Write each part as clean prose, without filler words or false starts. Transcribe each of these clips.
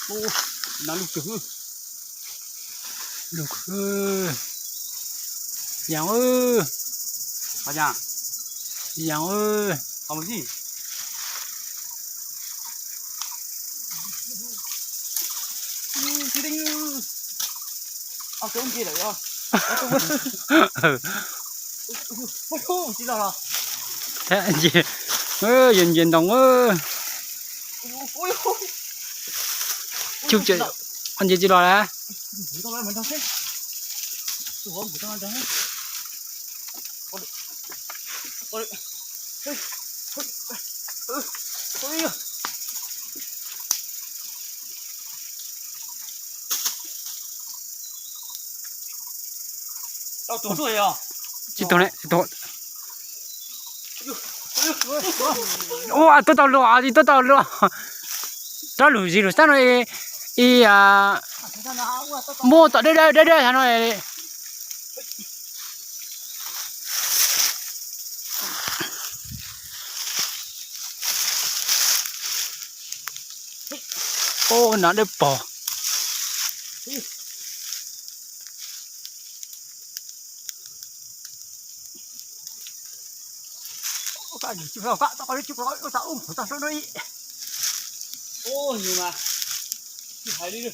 โอ้น่าลูกจื้อลูกอย่างมาจ้าอย่างเอามาสิchị đinhเอาตัวมันกี่เลยอ่ะโอ้โหจีรอแท้จีเย็นๆตรงโอ้ยชุบจะอันจีรอแล้ว不到来门上去是我不到来我哎呀要多说呀จีตรงนี้ตัว哇多到路啊多到路这路几路三路一啊摸到这三路哦拿的宝你就要干，到底就不好，又咋不咋说那一？哦，牛嘛，你海里的。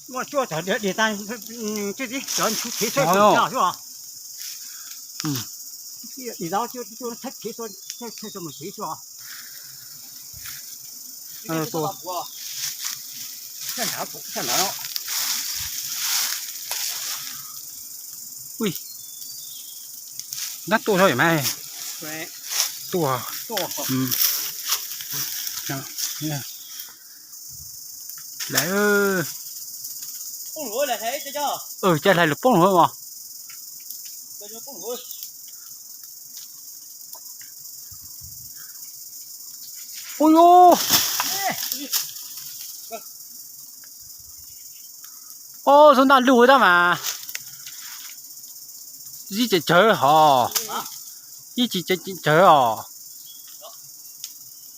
我叫他这单，这咱出铁车是吧？你然后就他铁说这这么铁是吧？多。看哪补看哪了？喂，那多少也卖？对。多。多。来蹦螺来还这叫？这来了蹦螺嘛？这叫蹦螺。哦哟！哦，从那路的嘛，一直走好，一直走哦。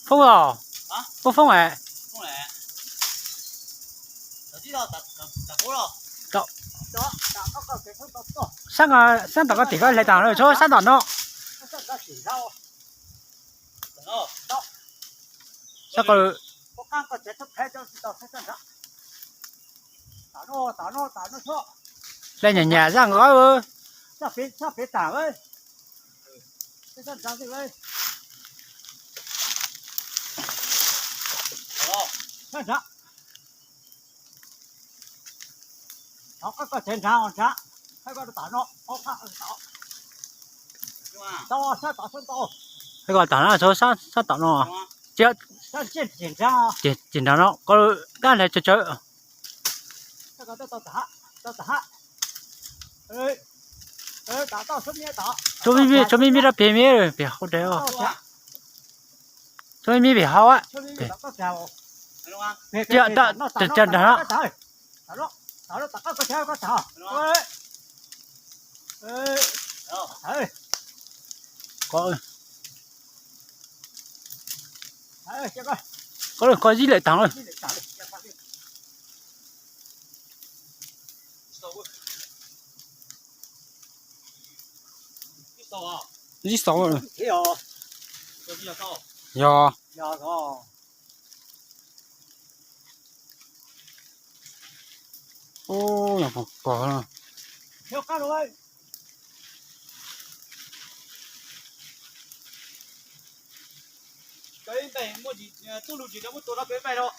风哦？不风哎？风来。手机到打过了。到。三个地方来打了，说三打呢。这个我刚刚这头拍照是到山上打那错来年上个下别打了这上这个好看啥好个检查往查开个打那好看到下打算到这个打那说三打那啊这上检查啊检查了个那来这这个到打打到身边打这边的边面别好的哦这边别好啊对打到家哦这打了打了打个车个打这个có gì lại tăng rồi gì sâu rồi dạ ô nhà phòng cỏ rồi theo cá rồi cái này mua gì tu lù gì đó mua tổ đó cái này đâu